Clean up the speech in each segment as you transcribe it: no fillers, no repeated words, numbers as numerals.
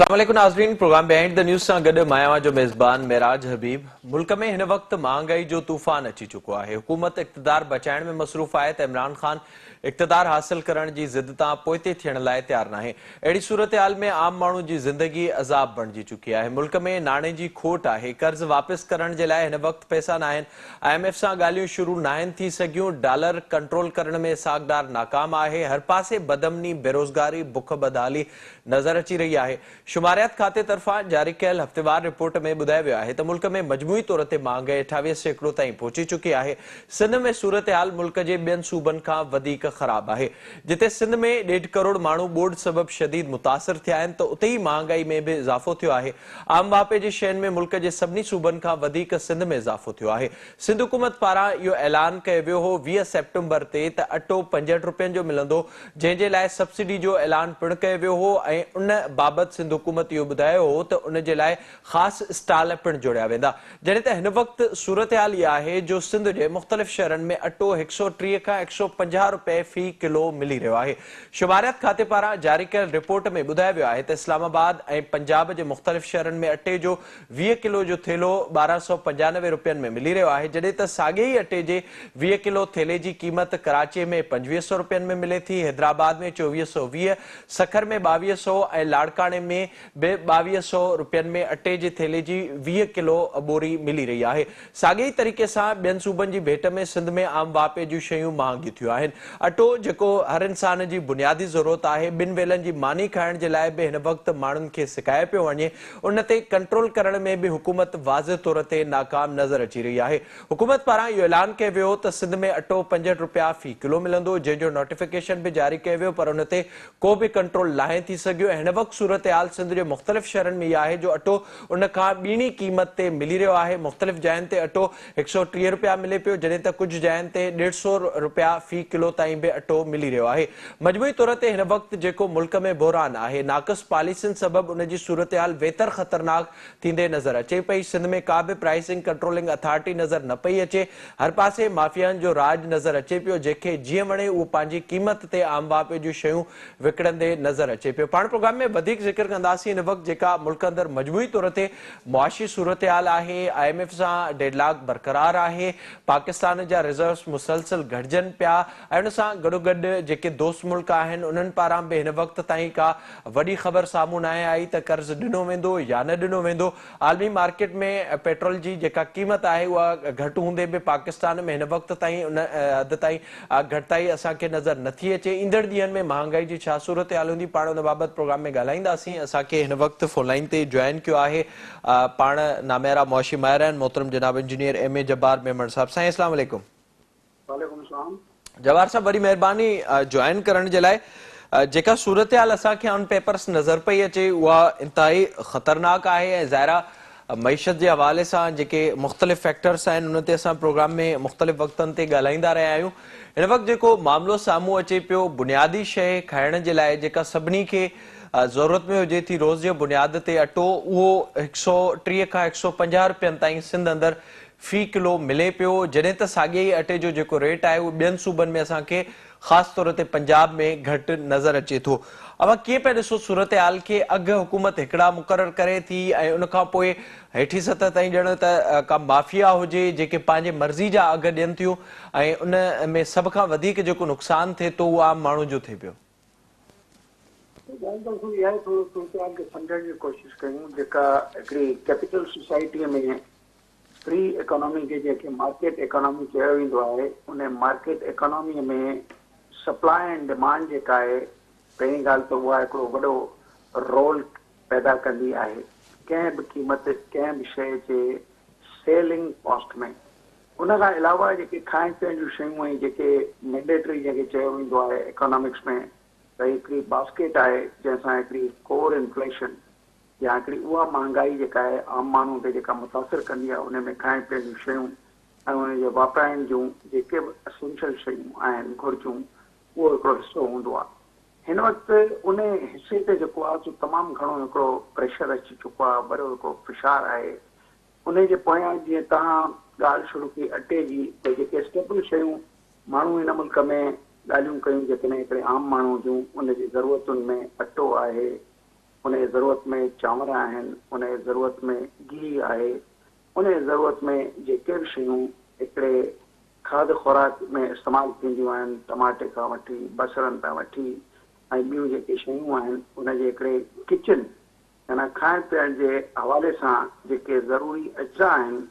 अस्सलाम वालेकुम नाज़रीन, प्रोग्राम बिहाइंड द न्यूज़ सां गॾु मायावा जो मेज़बान मेराज हबीब। मुल्क में हिन वक़्तु महांगाई जो तूफ़ान अची चुको आहे। हुकूमत इक़्तिदार बचाइण में मसरूफ़ आहे त इमरान ख़ान इक़्तिदार हासिल करण जी ज़िद तां पोइते थियण लाइ तयार नाहे। अहिड़ी सूरत हाल में आम माण्हू जी ज़िंदगी अज़ाब बणिजी चुकी आहे। मुल्क में नाणे जी खोट आहे। कर्ज़ वापसि करण जे लाइ हिन वक़्तु पैसा नाहिनि। IMF सां ॻाल्हियूं शुरू नाहिनि थी सघियूं। डॉलर कंट्रोल करण में सागदार नाकाम आहे। हर पासे बदमनी, बेरोज़गारी, बुख बदहाली नज़र अची रही आहे। शुमारियात खाते तरफ़ां जारी कयल हफ़्तेवार रिपोर्ट में ॿुधायो वियो आहे त मुल्क में मजमूई तौर ते महांगाई 28% ताईं पहुची चुकी आहे। सिंध में सूरत हाल मुल्क जे ॿियनि सूबनि खां वधीक ख़राब आहे। जिते सिंध में 1.5 करोड़ माण्हू ॿोॾि सबबि शदीद मुतासिर थिया आहिनि, त उते ई महांगाई में बि इज़ाफ़ो थियो आहे। आम वापे जी शयुनि में मुल्क जे सभिनी सूबनि खां वधीक सिंध में इज़ाफ़ो थियो आहे। सिंध हुकूमत पारां इहो ऐलान कयो वियो हो 20 सेप्टेम्बर ते त अटो 65 रुपयनि जो मिलंदो, जंहिं जे लाइ सब्सिडी जो ऐलान पिणु कयो वियो हो ऐं उन बाबति सिंध हुकूमत इहो ॿुधायो हो त उन जे लाइ ख़ासि स्टॉल पिणु जोड़िया वेंदा। जॾहिं त हिन वक़्तु सूरत हाल इहा आहे जो सिंध जे मुख़्तलिफ़ शहरनि में अटो 130 खां 150 रुपए फ़ी किलो मिली रहियो आहे। शुमारियात खाते पारां जारी कयल रिपोर्ट में ॿुधायो वियो आहे त इस्लामाबाद ऐं पंजाब जे मुख़्तलिफ़ शहरनि में अटे जो 20 किलो जो थेलो 1295 रुपयनि में मिली रहियो आहे, जॾहिं त साॻिए ई अटे जे 20 किलो थेले जी क़ीमत कराची में 2500 रुपयनि में मिले थी, हैदराबाद में 2420, सखर में 2200 ऐं लाड़काणे में बि 2200 रुपयनि में अटे जे थेले जी 20 किलो बोरी मिली रही आहे। साॻिए ई तरीक़े सां ॿियनि सूबनि जी भेट में सिंध में आम वापे जूं शयूं महांगियूं थियूं आहिनि। अटो जेको हर इंसान जी बुनियादी ज़रूरत आहे, ॿिनि वेलनि जी मानी खाइण जे लाइ बि हिन वक़्तु माण्हुनि खे सिकाए पियो वञे, उन ते कंट्रोल करण में बि हुकूमत वाज़िह तौर ते नाकाम नज़र अची रही आहे। हुकूमत पारां इहो ऐलान कयो वियो त सिंध में अटो 65 रुपया फ़ी किलो मिलंदो, जंहिंजो नोटिफिकेशन बि जारी कयो वियो, पर उन ते को बि कंट्रोल नाहे थी सघियो। हिन वक़्तु सूरत हाल सिंध जे मुख़्तलिफ़ शहरनि में इहा आहे जो अटो उन खां ॿीणी क़ीमत ते मिली रहियो आहे। मुख़्तलिफ़ जायुनि ते अटो 130 रुपया मिले पियो, जॾहिं त कुझु जायुनि ते 150 रुपया फ़ी किलो ताईं बि अटो मिली रहियो आहे। मजमूई तौर ते हिन वक़्तु जेको मुल्क में बहरान आहे, नाक़िस पॉलिसियुनि सबबि उन जी सूरत हाल बेहतर ख़तरनाक थींदे नज़र अचे पई। सिंध में का बि प्राइसिंग कंट्रोलिंग अथॉरिटी नज़र न पई अचे। हर पासे माफ़ियानि जो राज नज़र अचे पियो, जंहिंखे जीअं वणे उहो पंहिंजी क़ीमत ते आम वापे जूं शयूं विकिणंदे नज़र अचे पियो। पाण प्रोग्राम में वधीक ज़िक्र कंदासीं हिन वक़्तु जेका मुल्क अंदरि मजमूई तौर ते मुआशी सूरत हाल आहे। IMF सां डेडलॉक बरक़रार आहे। पाकिस्तान जा रिज़र्व्स मुसलसल घटिजनि पिया ऐं उन सां गॾोगॾु जेके दोस्त मुल्क आहिनि उन्हनि पारां बि हिन वक़्तु ताईं का वॾी ख़बर साम्हूं न आई त कर्ज़ ॾिनो वेंदो या न ॾिनो वेंदो। आलमी मार्केट में पेट्रोल जी जेका क़ीमत आहे उहा घटि हूंदे बि पाकिस्तान में हिन वक़्तु ताईं उन हद ताईं घटिताई असांखे नज़र नथी अचे। ईंदड़ ॾींहंनि में महांगाई जी छा सूरत हाल हूंदी, पाण उन बाबति प्रोग्राम में ॻाल्हाईंदासीं। असांखे हिन वक़्तु फोन लाइन ते जॉइन कयो आहे पाण नामेरा मुआशी माहिर आहिनि मोहतरम जनाब इंजीनियर MA जब्बार मेमण साहब। साईं अस्सलाम वालेकुम। वालेकुम सलाम। जवाहर साहब, वरी महिरबानी जॉइन करण जे लाइ। जेका सूरत हाल असांखे ऑन पेपर्स नज़र पई अचे उहा इंतहाई ख़तरनाक आहे ऐं ज़ाहिरा मईशत जे हवाले सां जेके मुख़्तलिफ़ फैक्टर्स आहिनि उन ते असां प्रोग्राम में मुख़्तलिफ़ वक़्तनि ते ॻाल्हाईंदा रहिया आहियूं। हिन वक़्तु जेको मामिलो साम्हूं अचे पियो, बुनियादी शइ खाइण जे लाइ जेका सभिनी खे ज़रूरत में हुजे थी रोज़ जे बुनियाद ते अटो, उहो 130 खां 150 रुपयनि ताईं सिंध अंदरि फ़ी किलो मिले पियो, जॾहिं त साॻिए ई अटे जो जेको रेट आहे उहो ॿियनि सूबनि में असांखे ख़ासि तौर ते पंजाब में घटि नज़र अचे थो। अवां कीअं पिया ॾिसो सूरत हाल खे? अघु हुकूमत हिकिड़ा मुक़ररु करे थी ऐं उन खां पोइ हेठी सतह ताईं ॼण त का माफ़िया हुजे जेके पंहिंजे मर्ज़ी जा अघु ॾियनि थियूं ऐं उन में सभ खां वधीक जेको नुक़सानु थिए थो उहो आम माण्हू जो थिए पियो। इहा सूरत हाल खे सम्झण जी कोशिशि कयूं जेका हिकिड़ी कैपिटल सोसाइटीअ में फ्री इकोनॉमी खे जेके मार्केट इकोनॉमी चयो वेंदो आहे, उन मार्केट इकोनॉमीअ में सप्लाई एंड डिमांड जेका आहे, पहिरीं ॻाल्हि त उहा हिकिड़ो वॾो रोल पैदा कंदी आहे कंहिं बि क़ीमत कंहिं बि शइ जे सेलिंग कॉस्ट में। उन खां अलावा जेके खाइण पीअण जूं शयूं आहिनि जेके मैंडेटरी जंहिंखे चयो वेंदो आहे इकोनॉमिक्स में, त हिकिड़ी बास्केट आहे जंहिंसां हिकिड़ी कोर इन्फ्लेशन या हिकिड़ी उहा महांगाई जेका आहे आम माण्हू ते जेका मुतासिर कंदी आहे, उन में खाइण पीअण जूं शयूं ऐं उन जे वापराइण जूं जेके बि एसेंशियल शयूं आहिनि घुरिजूं, उहो हिकिड़ो हिसो हूंदो आहे। हिन वक़्तु उन हिसे ते जेको आहे सो तमामु घणो हिकिड़ो प्रेशर अची चुको आहे, वॾो हिकिड़ो फिशार आहे। उन जे पोयां जीअं तव्हां ॻाल्हि शुरू कई अटे जी, त जेके स्टेबल शयूं माण्हू हिन मुल्क में ॻाल्हियूं कयूं जेकॾहिं हिकिड़े आम माण्हू जूं, उन जी ज़रूरतुनि में अटो आहे, उन ज़रूरत में चांवर आहिनि, उन ज़रूरत में घी आहे, उन ज़रूरत में जेके बि शयूं हिकिड़े खाद खुराक में इस्तेमालु थींदियूं आहिनि, टमाटे खां वठी बसरनि तां वठी ऐं ॿियूं जेके शयूं आहिनि उन जे हिकिड़े किचन यानी खाइण पीअण जे हवाले सां जेके ज़रूरी अज्जा आहिनि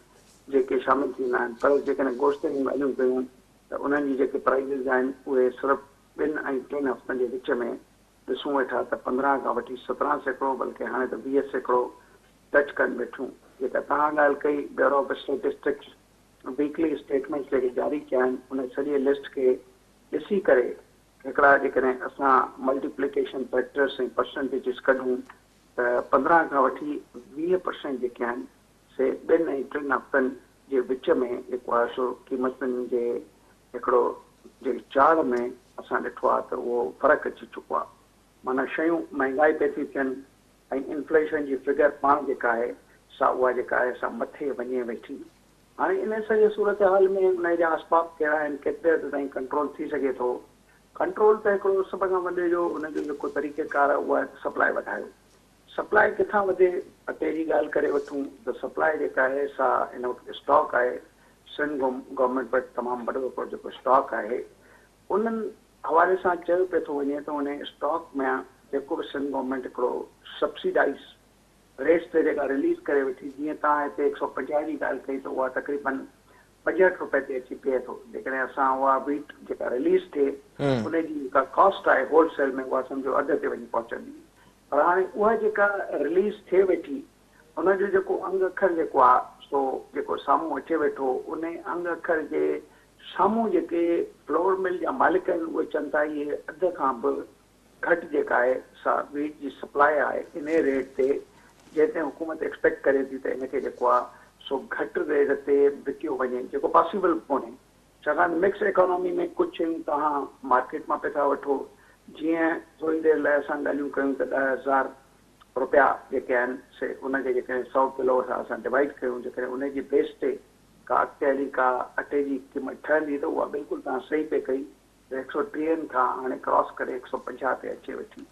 जेके शामिल थींदा आहिनि। पर जेकॾहिं गोश्त जी ॻाल्हियूं कयूं त उन्हनि जी जेके प्राइज़िस आहिनि उहे सिर्फ़ु 2 ऐं 3 हफ़्तनि जे विच में ॾिसूं वेठा त 15 खां वठी 17 सैकड़ो बल्कि हाणे त 20 सैकड़ो टच कनि वेठूं। जेका तव्हां ॻाल्हि कई bureau of statistics weekly statements जेके जारी कया आहिनि उन सॼे लिस्ट खे ॾिसी करे हिकिड़ा जेकॾहिं असां मल्टीप्लिकेशन फैक्टर्स ऐं परसेंटेजिस कढूं त 15 खां वठी 20% जेके आहिनि से 2 ऐं 3 हफ़्तनि जे विच में जेको आहे सो क़ीमतुनि जे हिकिड़ो जे चाल में असां ॾिठो आहे त उहो फ़र्क़ु अची चुको आहे। माना शयूं महांगाई पई थी थियनि ऐं इन्फ्लेशन जी फिगर पाण जेका आहे सा उहा जेका आहे सा मथे वञे वेठी। हाणे इन सॼे सूरत हाल में उन जा असबाब कहिड़ा आहिनि, केतिरे हद ताईं कंट्रोल थी सघे थो। कंट्रोल त हिकिड़ो सभ खां वॾे जो उनजो जेको तरीक़ेकार आहे उहा सप्लाई वधायो। सप्लाई किथां वधे, अटे जी ॻाल्हि करे वठूं त सप्लाई जेका आहे सा हिन वक़्तु स्टॉक आहे, सिंध गवर्नमेंट वटि तमामु वॾो हिकिड़ो जेको स्टॉक आहे उन्हनि हवाले सां चयो पियो थो वञे त उन स्टॉक में जेको बि सिंध गवर्नमेंट हिकिड़ो सब्सिडाइज़ रेट्स ते जेका रिलीज़ करे वेठी, जीअं तव्हां हिते 150 जी ॻाल्हि कई त उहा तक़रीबन 65 रुपए ते अची पए थो। जेकॾहिं असां उहा वीट जेका रिलीज़ थिए उनजी जेका कॉस्ट आहे होलसेल में उहा सम्झो अधु ते वञी पहुचंदी। पर हाणे उहा जेका रिलीज़ थिए वेठी उनजो जेको अंग अखर जेको आहे सो जेको साम्हूं अचे वेठो उन अंग अखर जे साम्हूं जेके फ्लोर मिल जा मालिक आहिनि उहे चवनि था इहे अधु खां बि घटि जेका आहे सा वीट जी सप्लाई आहे इन रेट ते जंहिं हुकूमत एक्सपेक्ट करे थी त इनखे जेको आहे सो घटि रेट ते विकियो वञे, जेको पॉसिबल कोन्हे। छाकाणि मिक्स इकोनॉमी में कुझु शयूं तव्हां मार्केट मां पिया था वठो, जीअं थोरी देरि लाइ असां ॻाल्हियूं कयूं त 10,000 रुपया जेके आहिनि से उनखे जेकॾहिं 100 किलो सां असां डिवाइड कयूं, जेकॾहिं उनजी बेस ते का अॻिते हली का अटे जी क़ीमत ठहंदी त उहा बिल्कुलु तव्हां सही पे कई त 130 खां हाणे क्रॉस करे 150 ते अचे वेठी।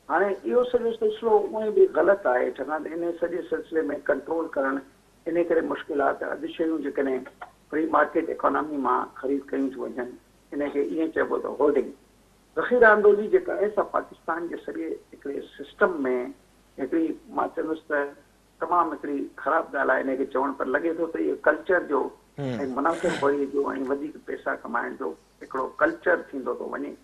हाणे इहो सॼो सिलसिलो उहे बि ग़लति आहे, छाकाणि इन सॼे सिलसिले में कंट्रोल करणु इन करे मुश्किल आहे त अधु शयूं जेकॾहिं फ्री मार्केट इकोनॉमी मां ख़रीद कयूं थियूं वञनि, इनखे ईअं चइबो त होल्डिंग। ज़ख़ीरा अंदोज़ी जेका आहे सा पाकिस्तान जे सॼे हिकिड़े सिस्टम में हिकिड़ी मां चवंदुसि त तमामु हिकिड़ी ख़राबु ॻाल्हि आहे। इनखे चवण पर लॻे थो त इहो कल्चर जो ऐं मुनाफ़िक़ोरी जो ऐं वधीक पैसा कमाइण जो हिकिड़ो कल्चर थींदो थो वञे।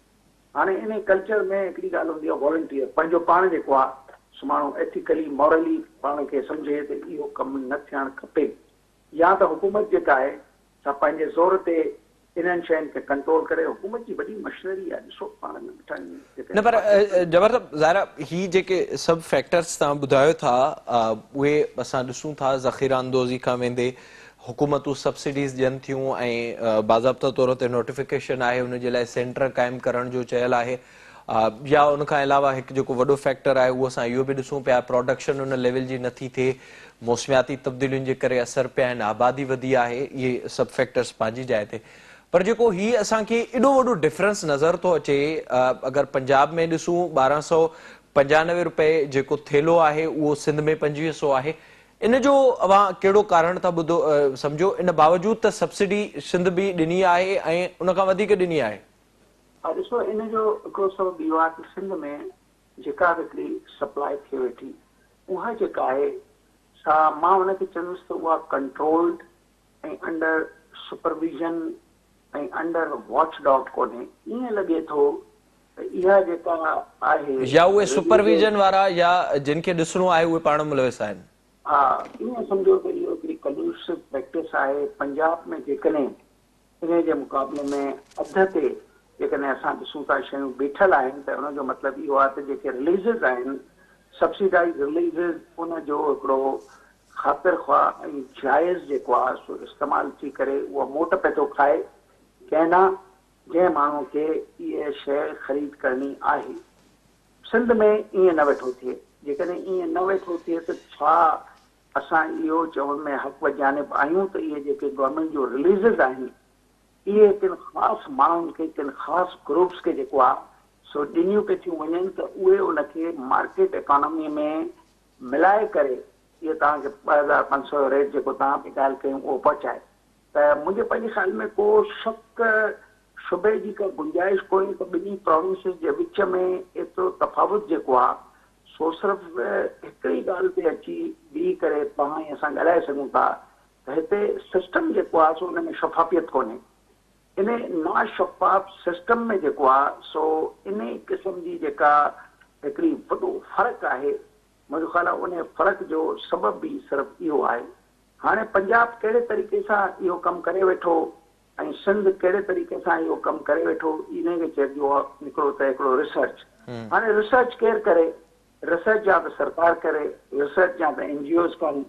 हाणे इन कल्चर में हिकिड़ी ॻाल्हि हूंदी आहे वॉलंटियर, पंहिंजो पाण जेको आहे सो माण्हू एथिकली मॉरली पाण खे सम्झे त इहो कमु न थियणु खपे, या त हुकूमत जेका आहे सा पंहिंजे ज़ोर ते इन्हनि शयुनि खे कंट्रोल करे। हुकूमत जी वॾी मशीनरी आहे, ॾिसो पाण में न पर जबर साहब ज़ाहिर ही जेके सभु फैक्टर्स तव्हां ॿुधायो था उहे असां ॾिसूं था ज़ख़ीरा अंदोज़ी खां वेंदे हुकूमतूं सब्सिडीज़ ॾियनि थियूं ऐं बाज़ाब्ता तौर ते नोटिफिकेशन आहे हुनजे लाइ सेंटर क़ाइमु करण जो चयल आहे। या उनखां अलावा हिकु जेको वॾो फैक्टर आहे उहो असां इहो बि ॾिसूं पिया प्रोडक्शन उन लेवल जी नथी थिए, मौसमियाती तब्दीलियुनि जे करे असर पिया आहिनि, आबादी वधी आहे, इहे सभु फैक्टर्स पंहिंजी जाइ ते। पर जेको ही असांखे एॾो वॾो डिफरेंस नज़र थो अचे, अगरि पंजाब में ॾिसूं 1295 रुपए जेको थेलो आहे उहो सिंध में 2500 आहे। इन जो अव्हां कहिड़ो कारण था सम्झो, इन बावजूद त सब्सिडी सिंध बि ॾिनी आहे ऐं उनखां वधीक ॾिनी आहे? ॾिसो इन जो हिकिड़ो सबबु इहो आहे कि सिंध में जेका बि हिकिड़ी सप्लाई थिए वेठी उहा जेका आहे सा मां हुनखे चवंदुसि त उहा कंट्रोल्ड ऐं अंडर सुपरविजन ऐं अंडर वॉच डॉग कोन्हे। ईअं लॻे थो त इहा जेका आहे या उहे सुपरविजन वारा या जिन खे ॾिसणो आहे उहे पाण मुलविस आहिनि। हा, ईअं सम्झो त इहो हिकिड़ी कलूसिव प्रैक्टिस आहे। पंजाब में जेकॾहिं इन जे मुक़ाबले में अधु ते जेकॾहिं असां ॾिसूं था शयूं बीठल आहिनि त उनजो मतिलबु इहो आहे त जेके रिलीज़िस आहिनि सब्सिडाइज़ रिलीज़िस उनजो हिकिड़ो ख़ातिर ख़्वाह ऐं जाइज़ जेको आहे सो इस्तेमालु थी करे उहा मोट पे थो खाए कंहिं न जंहिं माण्हू खे इहा शइ ख़रीद करणी आहे। सिंध में ईअं न वेठो थिए। जेकॾहिं ईअं न वेठो थिए त छा असां इहो चवण में हक़ जानिब आहियूं त इहे जेके गवर्नमेंट जो रिलीज़िस आहिनि इहे किन ख़ासि माण्हुनि खे किन ख़ासि ग्रुप्स खे जेको आहे सो ॾिनियूं पई थियूं वञनि त उहे उनखे मार्केट इकोनॉमी में मिलाए करे इहो तव्हांखे 2500 रेट जेको तव्हां पई ॻाल्हि कयूं उहो पहुचाए त मुंहिंजे पंहिंजे ख़्याल में को शक शुबे जी का गुंजाइश कोन्हे त ॿिन्ही प्रोविंसिस जे विच में एतिरो तफ़ावत जेको आहे सो सिर्फ़ु हिकिड़ी ॻाल्हि ते अची बीही करे तव्हां ऐं असां ॻाल्हाए सघूं था त हिते सिस्टम जेको आहे सो हुन में शफ़ाफ़ियत कोन्हे इन ना शफ़ाफ़ सिस्टम में जेको आहे सो इन क़िस्म जी जेका हिकिड़ी वॾो फ़र्क़ु आहे मुंहिंजो ख़्याल आहे उन फ़र्क़ जो सबबु बि सिर्फ़ु इहो आहे हाणे पंजाब कहिड़े तरीक़े सां इहो कमु करे वेठो ऐं सिंध कहिड़े तरीक़े सां इहो कमु करे वेठो इन खे चइबो आहे हिकिड़ो रिसर्च हाणे रिसर्च केरु करे रिसर्च या त सरकार करे रिसर्च या त NGOs कनि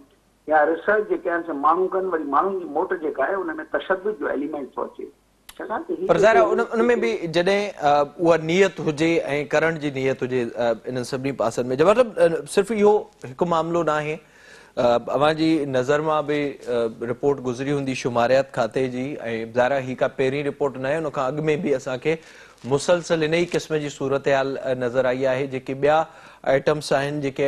या रिसर्च जेके आहिनि माण्हू कनि वरी माण्हुनि जी मोट जेका आहे उन में तशद्दुद जो एलिमेंट थो अचे पर ज़ाहिर उन में भी जॾहिं उहा नियत हुजे ऐं करण जी नियत हुजे इन सभिनी पासनि में मतिलबु सिर्फ़ु इहो हिकु मामिलो न आहे अवां जी नज़र मां भी रिपोर्ट गुज़री हूंदी शुमारियात खाते जी ऐं ज़ाहिर ही का पहिरीं रिपोर्ट न आहे उन खां अॻु में भी असांखे मुसलसल इन ई क़िस्म जी सूरत हाल नज़र आई आहे जेके ॿिया आइटम्स आहिनि जेके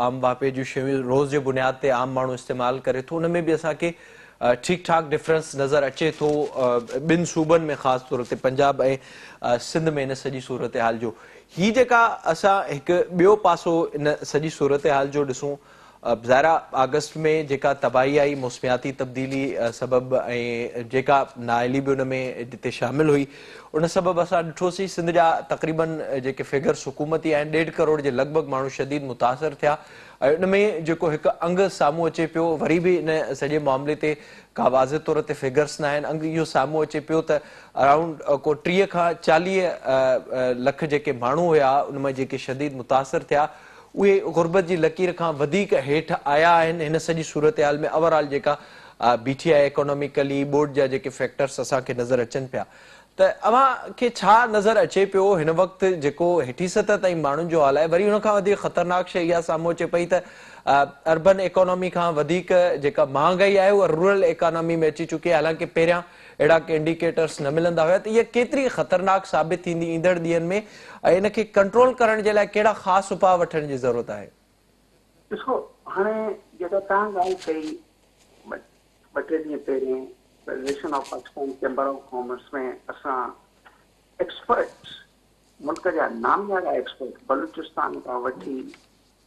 आम वापे जूं शयूं रोज़ जे बुनियाद ते आम माण्हू इस्तेमालु करे थो उन में भी असांखे ठीक ठाक डिफरेंस नज़र अचे थो ॿिनि सूबनि में ख़ासि तौर ते पंजाब ऐं सिंध में इन सॼी सूरत हाल जो ही जेका असां हिकु ॿियो पासो इन सॼी सूरत हाल जो ॾिसूं ज़ाहिरा अगस्त में जेका तबाही आई मौसमियाती तब्दीली सबबि ऐं जेका नाअहली बि उन में जिते शामिलु हुई उन सबबि असां ॾिठोसीं सिंध जा तक़रीबन जेके फिगर्स हुकूमती आहिनि 1.5 करोड़ जे लॻभॻि माण्हू शदीद मुतासिर थिया ऐं उन में जेको हिकु अंगु साम्हूं अचे पियो वरी बि इन सॼे मामले ते का वाज़े तौर ते फिगर्स न आहिनि अंगु इहो साम्हूं अचे पियो त अराउंड को 30 खां 40 लख जेके माण्हू हुया उन में जेके शदीद मुतासिर थिया उहे गुरबत जी लकीर खां वधीक हेठि आया आहिनि हिन सॼी सूरत हाल में ओवरऑल जेका बीठी आहे इकोनॉमिकली बोर्ड जा जेके फैक्टर्स असांखे नज़र अचनि पिया त अव्हां खे छा नज़र अचे पियो हिन वक़्तु जेको हेठी सतह ताईं माण्हुनि जो हाल आहे वरी हुन खां वधीक ख़तरनाक शइ इहा साम्हूं अचे पई त अर्बन इकोनॉमी खां वधीक जेका महांगाई आहे उहा रूरल इकोनॉमी में अची चुकी आहे हालांकि पहिरियां अहिड़ा के इंडिकेटर्स न मिलंदा हुया त इहा केतिरी ख़तरनाक साबित थींदी ईंदड़ ॾींहंनि में ऐं इन खे कंट्रोल करण जे लाइ कहिड़ा ख़ासि उपाउ वठण जी ज़रूरत आहे ॾिसो हाणे जेका तव्हां ॻाल्हि कई ॿ टे ॾींहं पहिरियों federation of Pakistan chamber of commerce में असां एक्सपर्ट्स मुल्क जा नामयारा एक्सपर्ट बलूचिस्तान खां वठी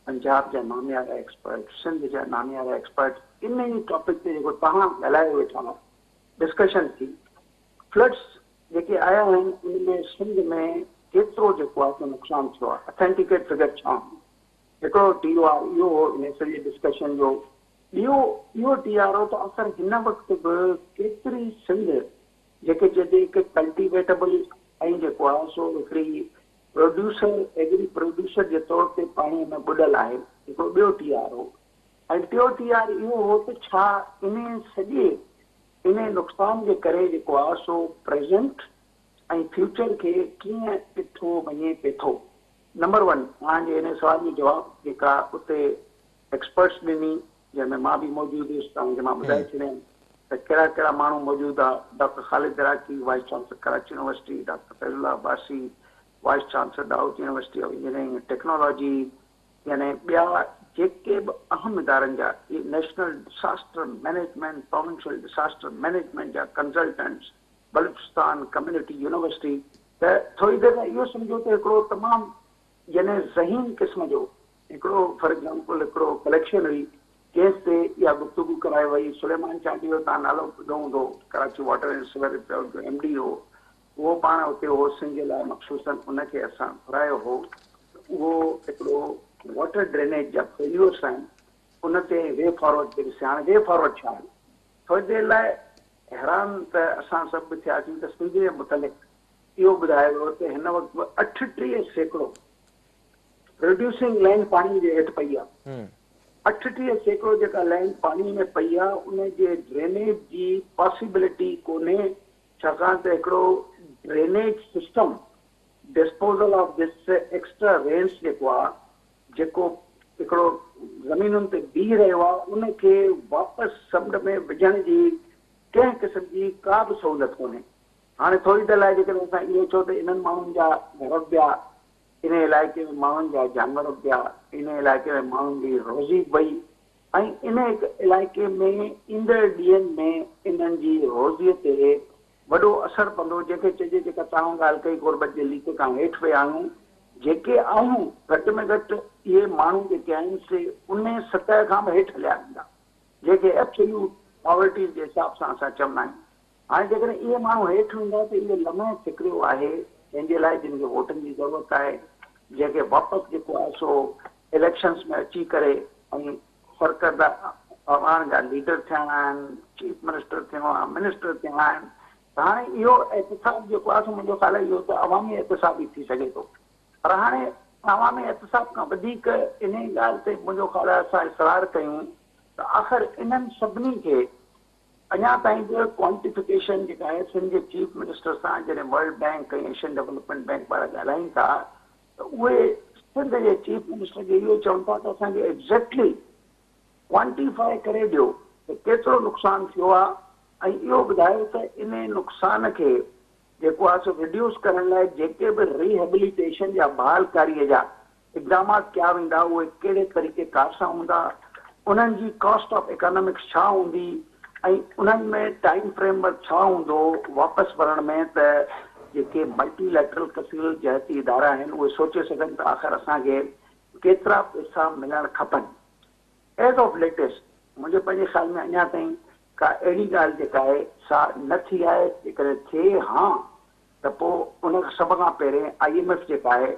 पंजाब जा नामयारा एक्सपर्ट सिंध जा नामयारा एक्सपर्ट इन ई टॉपिक ते जेको तव्हां ॻाल्हाए वेठा डिस्कशन थी फ्लड्स जेके आया आहिनि उन में सिंध में केतिरो जेको आहे सो नुक़सानु थियो आहे अथेंटिकेट फिगर छा हिकिड़ो TOR इहो हो इन सॼे डिस्कशन जो इहो TRO त असर हिन वक़्तु बि केतिरी सिंध जेके जॾहिं हिकु कल्टिवेटेबल ऐं जेको आहे सो हिकिड़ी प्रोड्यूसर एग्री प्रोड्यूसर जे तौर ते पाणीअ में ॿुॾल आहे हिकिड़ो ॿियो TRO ऐं टियों TR इहो हो त छा इन सॼे इन नुक़सान जे करे जेको आहे सो प्रेज़ेंट ऐं फ्यूचर खे कीअं ॾिठो वञे पिए थो नंबर 1 तव्हांजे इन सवाल जो जवाबु जेका उते एक्सपर्ट्स ॾिनी जंहिंमें मां बि मौजूदु हुयुसि तव्हांखे मां ॿुधाए छॾियमि त कहिड़ा कहिड़ा माण्हू मौजूदु आहे डॉक्टर ख़ालिद दराकी vice chancellor Karachi university doctor Faizullah Abbasi vice chancellor Dawood university of engineering technology यानी ॿिया जेके बि अहम इदारनि जा national disaster management provincial disaster management जा कंसल्टेंट्स बलूचिस्तान कम्युनिटी यूनिवर्सिटी त थोरी देरि में इहो सम्झो त हिकिड़ो तमामु यानी ज़हीन क़िस्म जो हिकिड़ो फॉर एग्जाम्पल हिकिड़ो कलेक्शन हुई केस ते इहा गुफ़्तगू कराए वई सुलेमान चांडी जो तव्हां नालो ॿुधो हूंदो कराची वाटर एंड सिवर जो MD हो उहो पाण उते हो सिंध जे लाइ मख़सूसन उनखे असां घुरायो हो उहो हिकिड़ो वाटर ड्रेनेज जा फेल्यूर्स आहिनि उन ते वे फॉरवर्ड ते ॾिसे हाणे वे फॉरवर्ड छा आहे थोरी देरि लाइ हैरान त असां सभु थियासीं त सिंध जे मुतलिक़ इहो ॿुधायो वियो त हिन वक़्तु 38% प्रोड्यूसिंग लैंड पाणी जे हेठि पई आहे 38% जेका लैंड पाणी में पई आहे उन जे ड्रेनेज जी पॉसिबिलिटी कोन्हे छाकाणि त हिकिड़ो drainage system disposal of this extra rains जेको आहे जेको हिकिड़ो ज़मीनुनि ते बीह रहियो आहे उनखे वापसि समुंड में विझण जी कंहिं क़िस्म जी का बि सहूलियत कोन्हे हाणे थोरी देरि लाइ जेकॾहिं असां इहो चओ त इन्हनि माण्हुनि जा घर ॿिया, इन इलाइक़े में माण्हुनि जा जानवर ॿिया, इन इलाइक़े में माण्हुनि जी रोज़ी बई, ऐं इन इलाइक़े में ईंदड़ ॾींहंनि में इन्हनि जी रोज़ीअ ते वॾो असरु पवंदो। जंहिंखे चइजे जेका तव्हां ॻाल्हि कई गुरबत जे लीक खां हेठि विया आहियूं, जेके आहियूं घटि में घटि इहे माण्हू जेके आहिनि से उन सतह खां बि हेठि हलिया वेंदा, जेके एब्सोल्यूट पॉवर्टी जे हिसाब सां असां चवंदा आहियूं। हाणे जेकॾहिं इहे माण्हू हेठि हूंदा त इहो लम्हे फिक्रियो आहे जंहिंजे लाइ जिन खे वोटनि जी ज़रूरत आहे, जंहिंखे वापसि जेको आहे सो इलेक्शन्स में अची करे ऐं सरकार अवाम जा लीडर थिया आहिनि, चीफ मिनिस्टर थियो आहे, मिनिस्टर थिया आहिनि। त हाणे इहो एहतिसाब जेको आहे सो मुंहिंजो ख़्यालु आहे इहो त अवामी एहतिसाब ई थी सघे थो। पर हाणे अवामी एहतिसाब खां वधीक इन ॻाल्हि ते मुंहिंजो ख़्यालु आहे असां इसरार कयूं त आख़िर इन्हनि सभिनी खे अञा ताईं बि क्वांटिफिकेशन जेका आहे सिंध जे चीफ मिनिस्टर सां जॾहिं वर्ल्ड बैंक ऐं एशियन डेवलपमेंट बैंक वारा ॻाल्हाइनि था त उहे सिंध जे चीफ मिनिस्टर खे इहो चवनि था त असांखे एग्ज़ैक्टली क्वांटिफाई करे ॾियो त केतिरो नुक़सानु थियो आहे, ऐं इहो ॿुधायो त इन नुक़सान खे जेको आहे सो रिड्यूस करण लाइ जेके बि रिहेबिलिटेशन जा बहालकारीअ जा इक़दामात कया वेंदा उहे कहिड़े तरीक़े कार सां हूंदा, उन्हनि जी कॉस्ट ऑफ इकोनॉमिक्स छा हूंदी, ऐं उन्हनि में टाइम फ्रेमवर्क छा हूंदो वापसि भरण में, त जेके मल्टीलैटरल कसील जहती इदारा आहिनि उहे सोचे सघनि त आख़िर असांखे केतिरा पैसा मिलणु खपनि। एज़ ऑफ लेटेस्ट मुंहिंजे पंहिंजे ख़्याल में अञा ताईं का अहिड़ी ॻाल्हि जेका आहे सा न थी आहे। जेकॾहिं थिए हा त पोइ उन सभ खां पहिरें IMF जेका आहे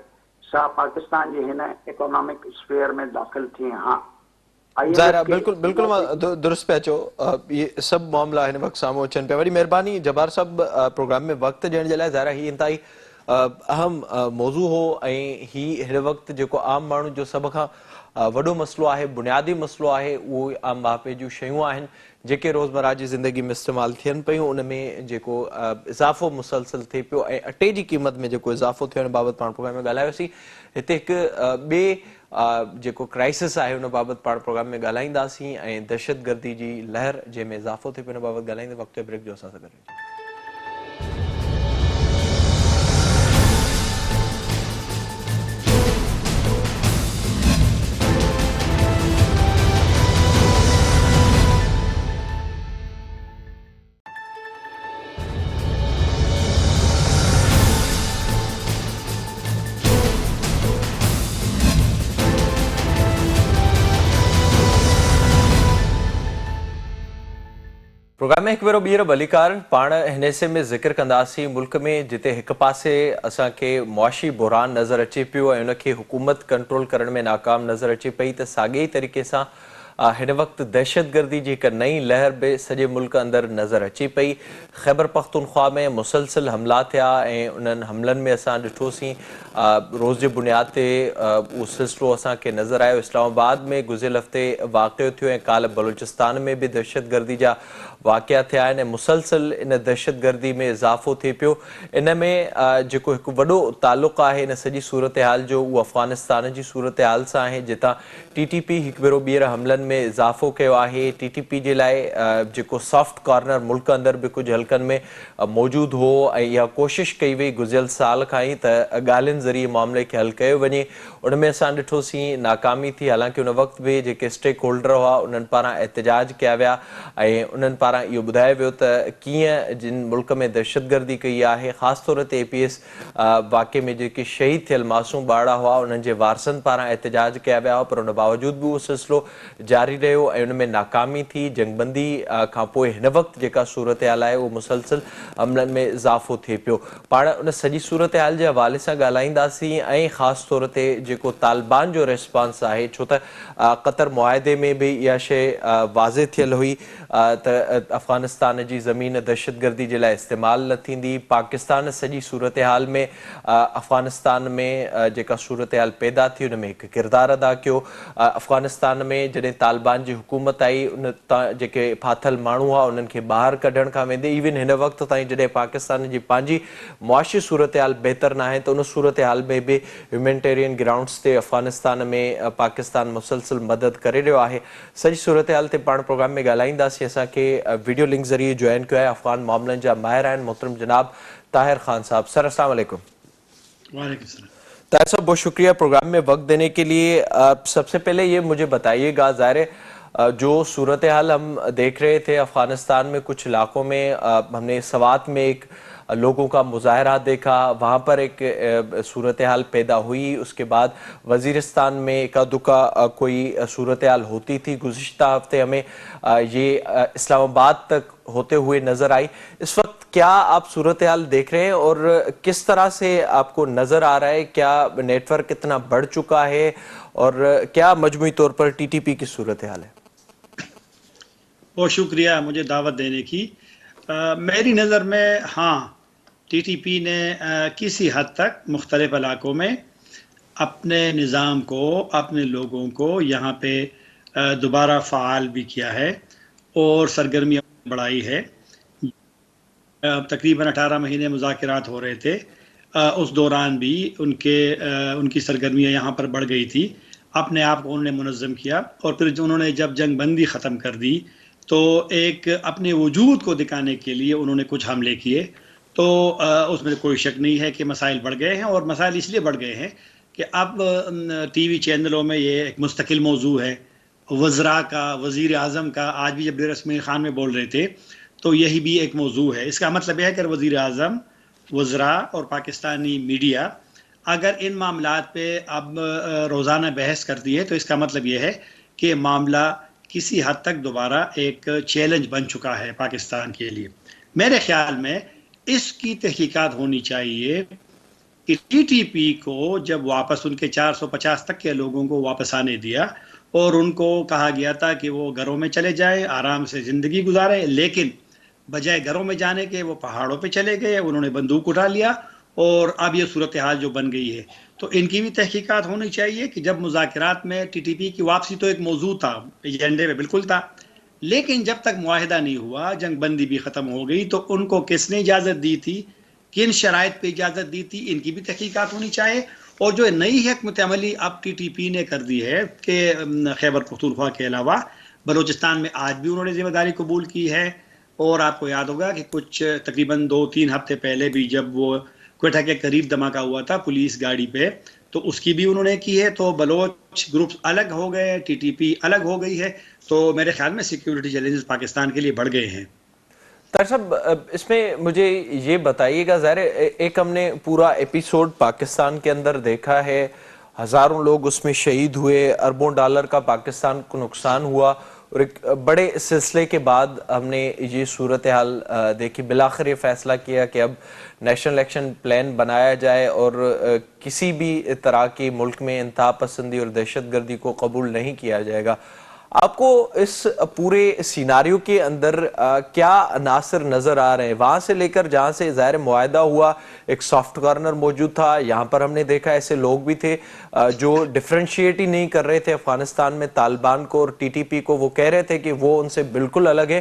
सा पाकिस्तान जे हिन इकोनॉमिक स्फेयर में दाख़िल थिए हा। ज़ाहिर बिल्कुल बिल्कुल मां दुरुस्त पिया चओ, ये सभु मामला हिन वक़्तु साम्हूं अचनि पिया। वॾी महिरबानी जब्बार साहब, प्रोग्राम में वक़्तु ॾियण जे लाइ। ज़ाहिर ही इंतहाई अहम मौज़ू हो ऐं ही हिन वक़्तु जेको आम माण्हू जो सभ खां वॾो मसइलो आहे, बुनियादी मसइलो आहे, उहो आम मापे जूं शयूं आहिनि जेके रोज़मर्रा जी ज़िंदगी में इस्तेमालु थियनि पियूं। उन में जेको इज़ाफ़ो मुसलसल थिए पियो ऐं अटे जी क़ीमत में जेको इज़ाफ़ो थियो, हिन बाबति पाण प्रोग्राम में ॻाल्हायोसीं। हिते हिकु ॿिए जेको क्राइसिस आहे उन बाबति पाण प्रोग्राम में ॻाल्हाईंदासीं ऐं दहशतगर्दी जी लहर जंहिंमें इज़ाफ़ो थिए पियो, हिन बाबति ॻाल्हाईंदे वक़्तु ब्रेक जो असां सां गॾु। प्रोग्राम में हिकु भेरो ॿीहर भलीकार पाण हिन हिसे में ज़िक्र कंदासीं मुल्क में जिते हिकु पासे असांखे मुआशी बुहरान नज़र अचे पियो ऐं उनखे हुकूमत कंट्रोल करण में नाकाम नज़र अचे पई, त साॻिए ई तरीक़े सां हिन वक़्तु दहशतगर्दी जी हिकु नई लहर बि सॼे मुल्क अंदरि नज़र अचे पई। ख़ैबर पख्तूनख्वा में मुसलसिल हमला थिया ऐं उन्हनि हमलनि में असां ॾिठोसीं रोज़ जे बुनियाद ते उहो सिलसिलो असांखे नज़र आयो। इस्लामाबाद में गुज़िरियल हफ़्ते वाक़ियो थियो ऐं काल्ह बलूचिस्तान में बि दहशतगर्दी जा वाक़िया थिया आहिनि ऐं मुसलसिल इन दहशतगर्दी में इज़ाफ़ो थिए पियो। इन में जेको हिकु वॾो तालुक़ु आहे इन सॼी सूरत हाल जो, उहो अफ़गानिस्तान जी सूरत हाल सां आहे, जितां TTP हिकु भेरो ॿीहर हमलनि में इज़ाफ़ो कयो आहे। TTP जे लाइ जेको सॉफ्ट कॉर्नर मुल्क अंदरि बि कुझु हल्कनि में मौजूदु हो ऐं इहा कोशिशि कई वई गुज़िरियल साल खां ई त ॻाल्हियुनि ज़रिए मामले खे हल कयो वञे। उन में असां ॾिठोसीं नाकामी थी, हालांकि उन वक़्तु बि जेके स्टेक होल्डर हुआ उन्हनि पारां एहतजाज कया विया ऐं उन्हनि पारां इहो ॿुधायो वियो त कीअं जिन मुल्क में दहशतगर्दी कई आहे, ख़ासि तौर ते APS वाक़े में जेके शहीद थियल मासूम ॿार हुआ उन्हनि जे वारसनि पारां एहतजाज कया विया हुआ, पर उन बावजूदि बि उहो सिलसिलो जारी रहियो ऐं उन में नाकामी थी। जंगबंदी खां पोइ हिन वक़्तु जेका सूरत हाल आहे उहो मुसलसिल हमलनि में इज़ाफ़ो थिए पियो। पाण उन सॼी सूरत हाल जे हवाले सां ॻाल्हाईंदासीं ऐं ख़ासि तौर ते जेको तालिबान जो रिस्पॉन्स आहे, छो त क़तर मुआहिदे में बि इहा शइ वाज़े थियल हुई त अफ़गानिस्तान जी ज़मीन दहशतगर्दी जे लाइ इस्तेमालु न थींदी। पाकिस्तान सॼी सूरत हाल में अफ़गानिस्तान में जेका सूरत हाल पैदा थी उन में हिकु किरदारु अदा कयो। अफ़गानिस्तान में जॾहिं तालिबान जी हुकूमत आई, उन तां जेके फाथल माण्हू हुआ उन्हनि खे ॿाहिरि कढण खां वेंदे इवन हिन वक़्तु ताईं जॾहिं पाकिस्तान जी पंहिंजी मुआशी सूरत हाल बहितर न आहे त उन सूरत हाल में बि ह्यूमैनिटेरियन ग्राउंड्स ते अफ़गानिस्तान में पाकिस्तान मुसलसिल मदद करे रहियो आहे। सॼी सूरत हाल ते पाण प्रोग्राम में ॻाल्हाईंदासीं। असांखे वीडियो लिंक ज़रिए जॉइन कयो आहे अफ़गान मामलनि जा माहिर आहिनि मोहतरम जनाब ताहिर खान साहब। सर अस्सलाम वालेकुम। वालेकुम सलाम। ताहिर साहब बहुत शुक्रिया प्रोग्राम में वक्त देने के लिए। सबसे पहले ये मुझे बताइएगा, ज़ाहिर है जो सूरत हाल हम देख रहे थे अफगानिस्तान में, कुछ इलाकों में हमने सवात में एक लोगों का मुजाहरा देखा, वहाँ पर एक सूरत हाल पैदा हुई। उसके बाद वज़ीरिस्तान में एका दुका कोई सूरत हाल होती थी। गुज़िश्ता हफ्ते हमें ये इस्लामाबाद तक होते हुए नज़र आई। इस वक्त क्या आप सूरत हाल देख रहे हैं और किस तरह से आपको नज़र आ रहा है? क्या नेटवर्क कितना बढ़ चुका है और क्या मजमूई तौर पर टीटीपी की सूरत हाल है? बहुत शुक्रिया मुझे दावत देने की। मेरी नज़र में हाँ, टीटीपी ने किसी हद तक मुख्तलिफ इलाकों में अपने निज़ाम को, अपने लोगों को यहाँ पे दोबारा फ़ाल भी किया है और सरगर्मियाँ बढ़ाई है। तकरीबन 18 महीने मुज़ाकरात हो रहे थे, उस दौरान भी उनकी सरगर्मियाँ यहाँ पर बढ़ गई थी। अपने आप को उन्होंने मुनज़्ज़म किया और फिर उन्होंने जब जंग बंदी ख़त्म कर दी तो एक अपने वजूद को दिखाने के लिए उन्होंने कुछ हमले किए। तो उसमें कोई शक नहीं है कि मसाइल बढ़ गए हैं, और मसाइल इसलिए बढ़ गए हैं कि अब टीवी चैनलों में ये एक मुस्तकिल मौजू है वज़रा का, वज़ीर आज़म का। आज भी जब रस्मी खान में बोल रहे थे तो यही भी एक मौजू है। इसका मतलब यह है कि वज़ीर आज़म, वज़रा और पाकिस्तानी मीडिया अगर इन मामलात पे अब रोज़ाना बहस करती है तो इसका मतलब यह है कि मामला किसी हद तक दोबारा एक चैलेंज बन चुका है पाकिस्तान के लिए। मेरे ख्याल में इसकी तहकीकात होनी चाहिए कि टीटीपी को जब वापस उनके 450 तक के लोगों को वापस आने दिया और उनको कहा गया था कि वो घरों में चले जाएं, आराम से ज़िंदगी गुजारें, लेकिन बजाय घरों में जाने के वो पहाड़ों पे चले गए, उन्होंने बंदूक उठा लिया और अब ये सूरत हाल जो बन गई है। तो इनकी भी तहकीकात होनी चाहिए कि जब मुज़ाकरात में टीटीपी की वापसी तो एक मौजू था, एजेंडे में बिल्कुल था, लेकिन जब तक मुआहिदा नहीं हुआ, जंग बंदी भी ख़त्म हो गई, तो उनको किसने इजाज़त दी थी, किन शराइत पे इजाज़त दी थी, इनकी भी तहकीकात होनी चाहिए। और जो नई हिकमत अमली अब टीटीपी ने कर दी है कि खैबर पख्तूनख्वा के अलावा बलूचिस्तान में आज भी उन्होंने जिम्मेदारी कबूल की है। और आपको याद होगा कि कुछ तकरीबन 2-3 हफ्ते पहले भी जब वो क्वेटा के करीब धमाका हुआ था पुलिस गाड़ी पे, तो उसकी भी उन्होंने की है। तो बलोच ग्रुप्स अलग हो गए, टीटीपी अलग हो गई है। तो मेरे ख्याल में सिक्योरिटी चैलेंजेस पाकिस्तान के लिए बढ़ गए हैं। ताहिर साहब इसमें मुझे ये बताइएगा, ज़ाहिर एक हमने पूरा एपिसोड पाकिस्तान के अंदर देखा है, हज़ारों लोग उसमें शहीद हुए, अरबों डॉलर का पाकिस्तान को नुकसान हुआ, और एक बड़े सिलसिले के बाद हमने ये सूरत हाल देखी। बिलाखिर ये फैसला किया कि अब नेशनल एक्शन प्लान बनाया जाए और किसी भी तरह की मुल्क में इंतहा पसंदी और दहशतगर्दी को कबूल नहीं किया जाएगा। आपको इस पूरे सिनारियो के अंदर क्या अनासर नजर आ रहे हैं? वहां से लेकर जहां से ज़ाहिर मुआहदा हुआ, एक सॉफ्ट कॉर्नर मौजूद था, यहाँ पर हमने देखा ऐसे लोग भी थे जो डिफ्रेंशिएट ही नहीं कर रहे थे अफगानिस्तान में तालिबान को और टीटीपी को। वो कह रहे थे कि वो उनसे बिल्कुल अलग है।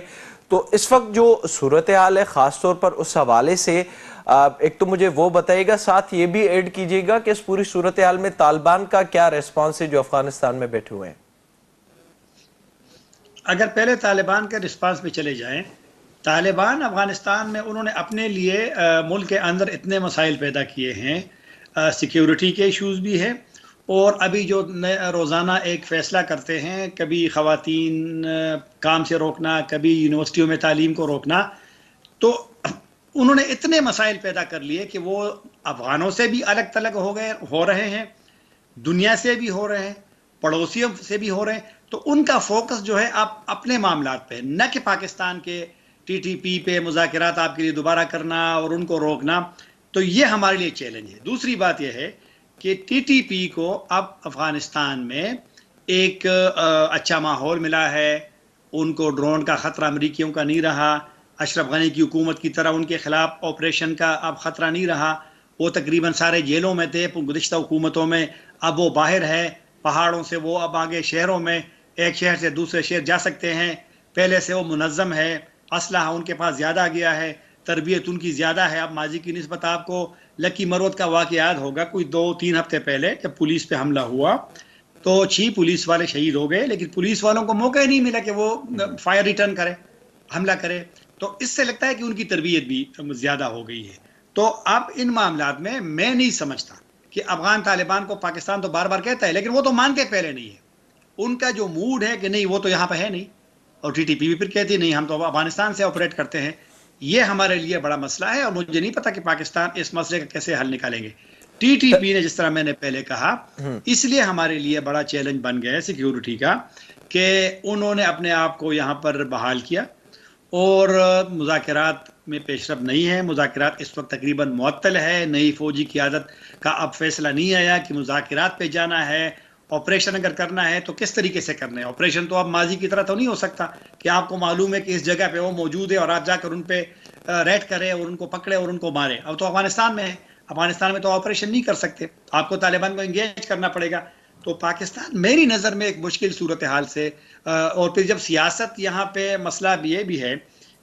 तो इस वक्त जो सूरत हाल है, खासतौर पर उस हवाले से एक तो मुझे वो बताइएगा, साथ ये भी ऐड कीजिएगा कि इस पूरी सूरत हाल में तालिबान का क्या रिस्पॉन्स है जो अफगानिस्तान में बैठे हुए हैं। अगर पहले तालिबान के रिस्पांस पे चले जाएं, तालिबान अफगानिस्तान में उन्होंने अपने लिए मुल्क के अंदर इतने मसाइल पैदा किए हैं, सिक्योरिटी के इश्यूज भी है, और अभी जो रोज़ाना एक फ़ैसला करते हैं, कभी ख़वातीन काम से रोकना, कभी यूनिवर्सिटियों में तालीम को रोकना, तो उन्होंने इतने मसाइल पैदा कर लिए कि वो अफगानों से भी अलग थलग हो रहे हैं, दुनिया से भी हो रहे हैं, पड़ोसियों से भी हो रहे हैं। तो उनका फोकस जो है आप अपने मामलात पे, न कि पाकिस्तान के टीटीपी पे मुज़ाकरात आपके लिए दोबारा करना और उनको रोकना। तो ये हमारे लिए चैलेंज है। दूसरी बात यह है कि टीटीपी को अब अफगानिस्तान में एक अच्छा माहौल मिला है, उनको ड्रोन का ख़तरा अमरीकियों का नहीं रहा, अशरफ गनी की हुकूमत की तरह उनके खिलाफ ऑपरेशन का अब ख़तरा नहीं रहा। वो तकरीबन सारे जेलों में थे गुज़िश्ता हुकूमतों में, अब वो बाहर है, पहाड़ों से वो अब आगे शहरों में, एक शहर से दूसरे शहर जा सकते हैं। पहले से वो मुनज़्ज़म है, असलहा उनके पास ज़्यादा गया है, तरबियत उनकी ज़्यादा है अब माजी की निस्बत। आपको लकी मरवत का वाक़या याद होगा, कोई 2-3 हफ्ते पहले जब पुलिस पे हमला हुआ तो 6 पुलिस वाले शहीद हो गए, लेकिन पुलिस वालों को मौका ही नहीं मिला कि वो फायर रिटर्न करे, हमला करे। तो इससे लगता है कि उनकी तरबियत भी ज़्यादा हो गई है। तो अब इन मामलात में मैं नहीं समझता कि अफगान तालिबान को पाकिस्तान तो बार बार कहता है, लेकिन वो तो मानते पहले नहीं है। उनका जो मूड है कि नहीं वो तो यहाँ पे है नहीं, और टीटीपी भी फिर कहती नहीं हम तो अफगानिस्तान से ऑपरेट करते हैं। ये हमारे लिए बड़ा मसला है और मुझे नहीं पता कि पाकिस्तान इस मसले का कैसे हल निकालेंगे। टीटीपी ने, जिस तरह मैंने पहले कहा, इसलिए हमारे लिए बड़ा चैलेंज बन गया है सिक्योरिटी का कि उन्होंने अपने आप को यहाँ पर बहाल किया और मुज़ाकरात में पेशरफ नहीं है। मुज़ाकरात इस वक्त तकरीबन मुअत्तल है। नई फौजी क़ियादत का अब फैसला नहीं आया कि मुज़ाकरात पे जाना है। ऑपरेशन अगर करना है तो किस तरीके से करना है। ऑपरेशन तो अब माजी की तरह तो नहीं हो सकता कि आपको मालूम है कि इस जगह पे वो मौजूद है और आप जाकर उन पे रेड करें और उनको पकड़े और उनको मारें। अब तो अफगानिस्तान में है, अफगानिस्तान में तो ऑपरेशन नहीं कर सकते, आपको तालिबान को इंगेज करना पड़ेगा। तो पाकिस्तान मेरी नज़र में एक मुश्किल सूरत हाल से, और फिर जब सियासत यहाँ पे मसला ये भी है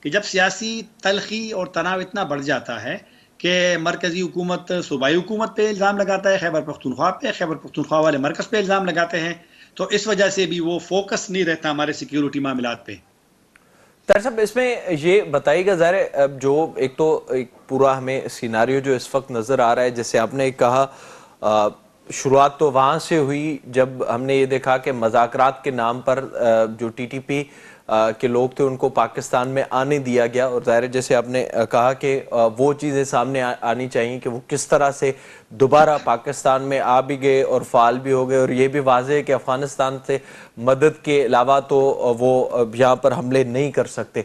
कि जब सियासी तलखी और तनाव इतना बढ़ जाता है कि मरकज़ी हुकूमत सूबाई हुकूमत पे इल्ज़ाम लगाता है, खैबर पख्तूनख्वा पे, खैबर पख्तूनख्वा वाले मरकज़ पे इल्ज़ाम लगाते हैं, तो इस वजह से भी वो फोकस नहीं रहता हमारे सिक्योरिटी मामलात पे। तार साहब, इसमें ये बताइएगा ज़ाहिर जो एक तो एक पूरा हमें सिनारियो जो इस वक्त नज़र आ रहा है, जैसे आपने कहा शुरुआत तो वहाँ से हुई जब हमने ये देखा कि मज़ाकरात के नाम पर जो टीटीपी के लोग थे उनको पाकिस्तान में आने दिया गया, और ज़ाहिर जैसे आपने कहा कि वो चीज़ें सामने आनी चाहिए कि वो किस तरह से दोबारा पाकिस्तान में आ भी गए और फ़ाल भी हो गए, और ये भी वाज़ेह है कि अफ़गानिस्तान से मदद के अलावा तो वो यहाँ पर हमले नहीं कर सकते।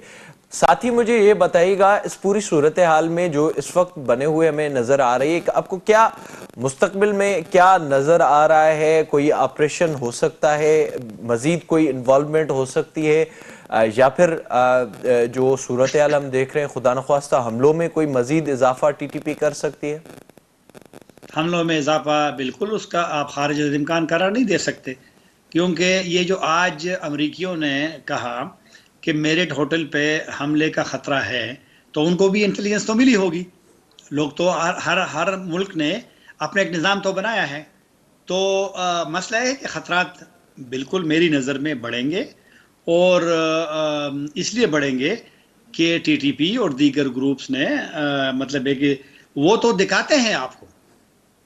साथ ही मुझे ये बताइएगा, इस पूरी सूरत हाल में जो इस वक्त बने हुए हमें नज़र आ रही है, आपको क्या मुस्तकबिल में क्या नज़र आ रहा है? कोई ऑपरेशन हो सकता है, मज़ीद कोई इन्वॉल्वमेंट हो सकती है, या फिर जो सूरत हाल हम देख रहे हैं खुदा न ख्वास्ता हमलों में कोई मज़ीद इजाफा टीटीपी कर सकती है? हमलों में इजाफा बिल्कुल, उसका आप खारिज इम्कान करार नहीं दे सकते, क्योंकि ये जो आज अमरीकियों ने कहा कि मेरिट होटल पे हमले का ख़तरा है, तो उनको भी इंटेलिजेंस तो मिली होगी। लोग तो हर मुल्क ने अपने एक निज़ाम तो बनाया है। तो मसला है कि ख़तरात बिल्कुल मेरी नज़र में बढ़ेंगे, और इसलिए बढ़ेंगे कि टीटीपी और दीगर ग्रुप्स ने मतलब है कि वो तो दिखाते हैं आपको,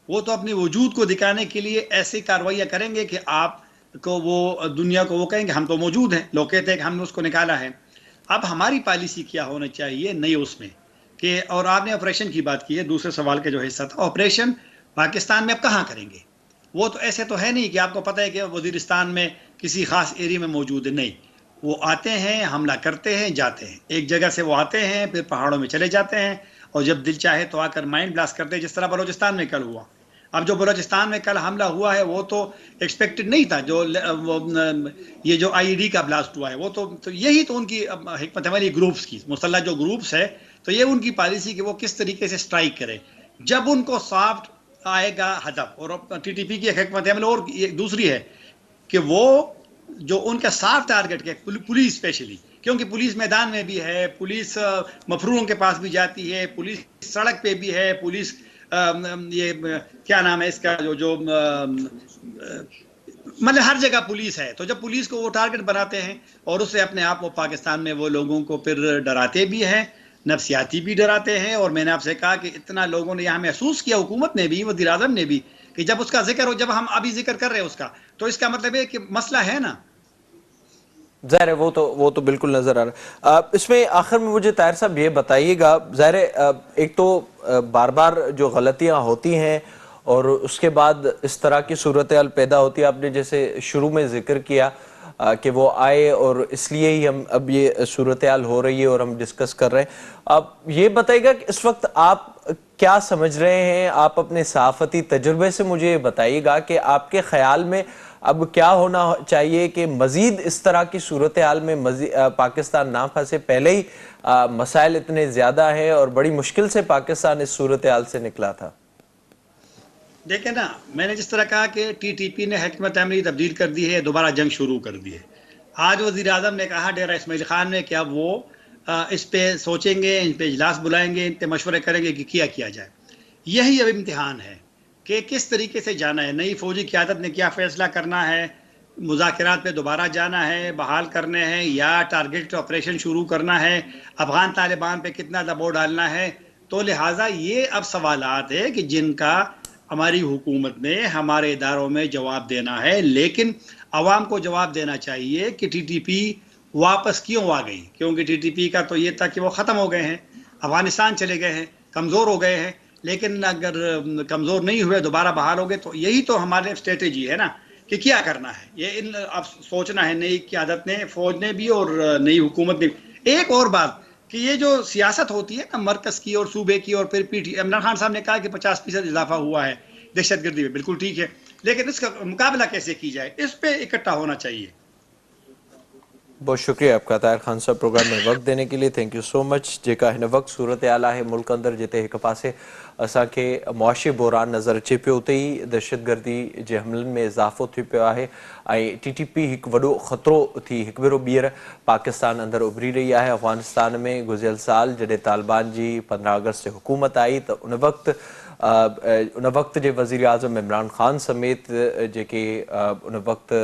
वो तो अपने वजूद को दिखाने के लिए ऐसी कार्रवाइयाँ करेंगे कि आप को वो दुनिया को वो कहेंगे हम तो मौजूद हैं। लोग कहते हैं कि हमने उसको निकाला है। अब हमारी पॉलिसी क्या होना चाहिए नई उसमें कि, और आपने ऑपरेशन की बात की है, दूसरे सवाल का जो हिस्सा था, ऑपरेशन पाकिस्तान में अब कहाँ करेंगे? वो तो ऐसे तो है नहीं कि आपको पता है कि वजीरिस्तान में किसी खास एरिया में मौजूद है, नहीं। वो आते हैं, हमला करते हैं, जाते हैं। एक जगह से वो आते हैं, फिर पहाड़ों में चले जाते हैं, और जब दिल चाहे तो आकर माइंड ब्लास्ट करते हैं, जिस तरह बलोचिस्तान में कल हुआ। अब जो बलोचिस्तान में कल हमला हुआ है वो तो एक्सपेक्टेड नहीं था। जो ये जो आईईडी का ब्लास्ट हुआ है वो तो यही तो उनकी हिकमत अमली ग्रुप्स की, मुसल्लह जो ग्रुप्स है, तो ये उनकी पॉलिसी कि वो किस तरीके से स्ट्राइक करें जब उनको सॉफ्ट आएगा हदफ। और टीटीपी की हिकमत अमल और दूसरी है कि वो जो उनका सॉफ्ट टारगेट के पुलिस स्पेशली, क्योंकि पुलिस मैदान में भी है, पुलिस मफरूरों के पास भी जाती है, पुलिस सड़क पे भी है, पुलिस ये क्या नाम है इसका जो मतलब हर जगह पुलिस है। तो जब पुलिस को वो टारगेट बनाते हैं और उससे अपने आप वो पाकिस्तान में वो लोगों को फिर डराते भी हैं, नफ्सियाती भी डराते हैं। और मैंने आपसे कहा कि इतना लोगों ने यहाँ महसूस किया, हुकूमत ने भी, वज़ीर आज़म ने भी, कि जब उसका जिक्र हो, जब हम अभी जिक्र कर रहे हैं उसका, तो इसका मतलब है कि मसला है ना। ज़ाहिर है वो तो बिल्कुल नज़र आ रहा है। इसमें आखिर में मुझे ताहिर साहब ये बताइएगा, ज़ाहिर है एक तो बार बार जो गलतियाँ होती हैं और उसके बाद इस तरह की सूरत हाल पैदा होती है, आपने जैसे शुरू में जिक्र किया कि वो आए और इसलिए ही हम अब ये सूरत हाल हो रही है और हम डिस्कस कर रहे हैं। अब ये बताइएगा कि इस वक्त आप क्या समझ रहे हैं, आप अपने सहाफ़ती तजुर्बे से मुझे बताइएगा कि आपके ख्याल में अब क्या होना चाहिए कि मजीद इस तरह की सूरत हाल में पाकिस्तान ना फंसे। पहले ही मसाइल इतने ज़्यादा हैं और बड़ी मुश्किल से पाकिस्तान इस सूरत हाल से निकला था। देखें ना, मैंने जिस तरह कहा कि टीटीपी ने हिकमत अमली तब्दील कर दी है, दोबारा जंग शुरू कर दी है। आज वज़ीर आज़म ने कहा डेरा इस्माइल खान ने, क्या वो इस पे सोचेंगे, इन पे इजलास बुलाएंगे, इन पे मशवरे करेंगे कि क्या किया जाए। यही अब इम्तिहान है कि किस तरीके से जाना है। नई फौजी क़यादत ने क्या फ़ैसला करना है, मुज़ाकरात पे दोबारा जाना है, बहाल करने हैं, या टारगेट ऑपरेशन शुरू करना है, अफ़गान तालिबान पे कितना दबाव डालना है। तो लिहाजा ये अब सवालात है कि जिनका हमारी हुकूमत ने हमारे इदारों में जवाब देना है, लेकिन अवाम को जवाब देना चाहिए कि टीटीपी वापस क्यों आ गई, क्योंकि टीटीपी का तो ये था कि वो ख़त्म हो गए हैं, अफगानिस्तान चले गए हैं, कमज़ोर हो गए हैं, लेकिन अगर कमज़ोर नहीं हुए दोबारा बहाल हो गए तो यही तो हमारे स्ट्रेटेजी है ना कि क्या करना है। ये इन अब सोचना है नई क़यादत ने, फ़ौज ने भी और नई हुकूमत ने। एक और बात कि ये जो सियासत होती है ना मरकज़ की और सूबे की और फिर पीटी, इमरान खान साहब ने कहा कि 50% इजाफा हुआ है दहशतगर्दी में, बिल्कुल ठीक है, लेकिन इसका मुकाबला कैसे की जाए, इस पे इकट्ठा होना चाहिए। बहुत शुक्रिया आपका ताहिर खान साहब प्रोग्राम में वक्त देने के लिए। Thank you so much. जेका हिन वक्त सूरत हाल है मुल्क अंदर, जिते एक पासे असांखे मुआशी बहरान नज़र अचे पियो, उते ई दहशतगर्दी जे हमलनि में इज़ाफ़ो थी पियो आहे ऐं टीटीपी हिकु वॾो ख़तरो थी हिकु भेरो ॿीहर पाकिस्तान अंदरि उभरी रही आहे। अफ़गानिस्तान में गुज़िरियल साल जॾहिं तालिबान जी 15 अगस्त ते हुकूमत आई त उन वक़्त जे वज़ीर आज़म इमरान ख़ान समेत जेके उन वक़्तु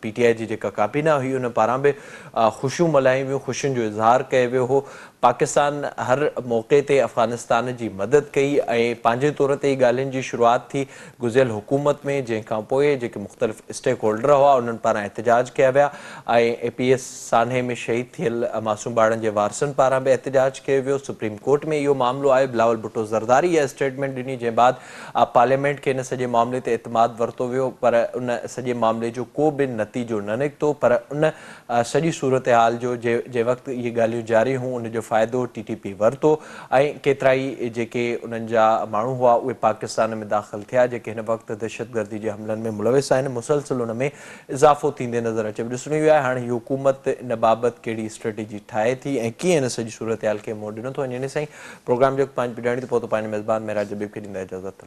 PTI जी जेका काबीना हुई उन पारां बि ख़ुशियूं मल्हायूं वियूं, ख़ुशियुनि जो इज़हार कयो वियो हो। पाकिस्तान हर मौक़े ते अफ़गानिस्तान जी मदद कई ऐं पंहिंजे तौर ते ई ॻाल्हियुनि जी शुरूआति थी गुज़िरियल हुकूमत में, जंहिंखां पोइ जेके मुख़्तलिफ़ स्टेक होल्डर हुआ उन्हनि पारां एहतजाज कया विया ऐं APS सान्हे में शहीद थियल मासूम ॿारनि जे वारसनि पारां बि एहतजाज कयो वियो। सुप्रीम कोर्ट में इहो मामिलो आहे। बिलावल भुट्टो ज़रदारी इहा स्टेटमेंट ॾिनी, जंहिं बाद पार्लियामेंट खे इन सॼे मामले ते एतमाद वरितो वियो, पर उन सॼे मामले जो को बि नतीजो न निकितो। पर उन सॼी सूरत हाल जो जे वक़्तु इहे ॻाल्हियूं जारी हुयूं उन जो फ़ाइदो TTP वरितो ऐं केतिरा ई जेके उन्हनि जा माण्हू हुआ उहे पाकिस्तान में दाख़िल थिया, जेके हिन वक़्तु दहशतगर्दी जे हमलनि में मुलविस आहिनि। मुसलसिल उन में इज़ाफ़ो थींदे नज़र अचे। ॾिसणो इहो आहे हाणे हीअ हुकूमत इन बाबति कहिड़ी स्ट्रेटेजी ठाहे थी ऐं कीअं इन सॼी सूरत हाल खे मोड़ ॾिनो थो वञे। इन साईं प्रोग्राम जो पंहिंजी पिडाणी ते पहुतो पंहिंजे मेज़बान मेराज हबीब खे ॾींदा इजाज़त।